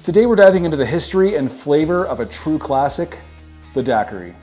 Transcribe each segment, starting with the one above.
Today we're diving into the history and flavor of a true classic, the Daiquiri.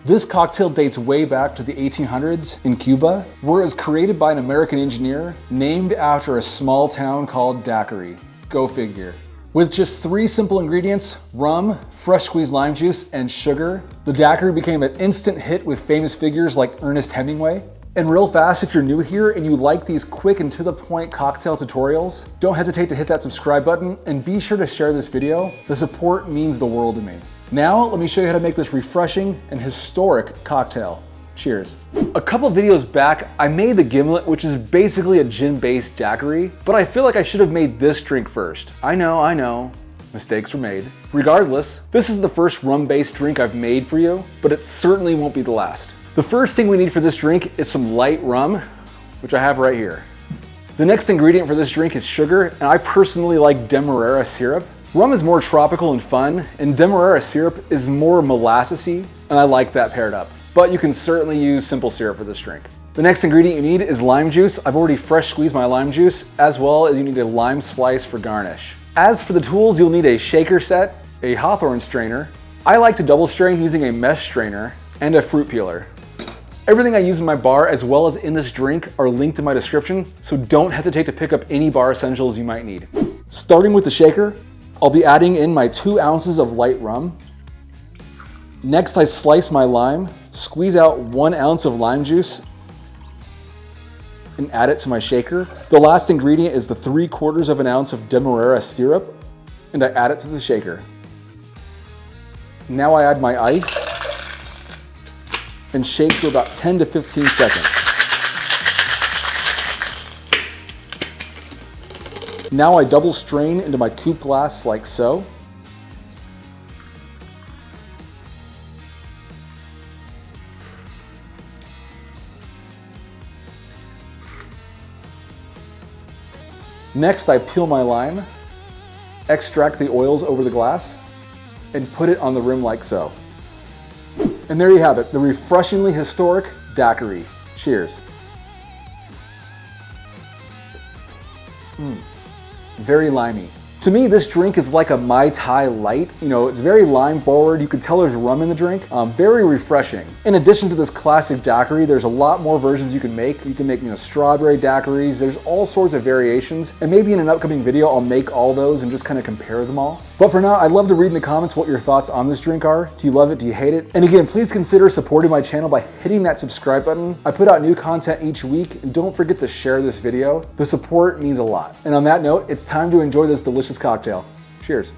This cocktail dates way back to the 1800s in Cuba, where it was created by an American engineer named after a small town called Daiquiri. Go figure. With just 3 simple ingredients, rum, fresh squeezed lime juice, and sugar, the Daiquiri became an instant hit with famous figures like Ernest Hemingway. And real fast, if you're new here and you like these quick and to the point cocktail tutorials, don't hesitate to hit that subscribe button and be sure to share this video. The support means the world to me. Now, let me show you how to make this refreshing and historic cocktail. Cheers. A couple videos back, I made the gimlet, which is basically a gin-based daiquiri, but I feel like I should have made this drink first. I know, mistakes were made. Regardless, this is the first rum-based drink I've made for you, but it certainly won't be the last. The first thing we need for this drink is some light rum, which I have right here. The next ingredient for this drink is sugar, and I personally like Demerara syrup. Rum is more tropical and fun, and Demerara syrup is more molassesy, and I like that paired up. But you can certainly use simple syrup for this drink. The next ingredient you need is lime juice. I've already fresh squeezed my lime juice, as well as you need a lime slice for garnish. As for the tools, you'll need a shaker set, a Hawthorne strainer. I like to double strain using a mesh strainer, and a fruit peeler. Everything I use in my bar as well as in this drink are linked in my description, so don't hesitate to pick up any bar essentials you might need. Starting with the shaker, I'll be adding in my 2 ounces of light rum. Next, I slice my lime, squeeze out 1 ounce of lime juice, and add it to my shaker. The last ingredient is the 3/4 of an ounce of Demerara syrup, and I add it to the shaker. Now I add my ice and shake for about 10 to 15 seconds. Now I double strain into my coupe glass like so. Next, I peel my lime, extract the oils over the glass, and put it on the rim like so. And there you have it, the refreshingly historic Daiquiri. Cheers. Very limey. To me, this drink is like a Mai Tai light. You know, it's very lime forward. You can tell there's rum in the drink. Very refreshing. In addition to this classic daiquiri, there's a lot more versions you can make. You can make, strawberry daiquiris. There's all sorts of variations. And maybe in an upcoming video, I'll make all those and just kind of compare them all. But for now, I'd love to read in the comments what your thoughts on this drink are. Do you love it? Do you hate it? And again, please consider supporting my channel by hitting that subscribe button. I put out new content each week, and don't forget to share this video. The support means a lot. And on that note, it's time to enjoy this delicious cocktail. Cheers.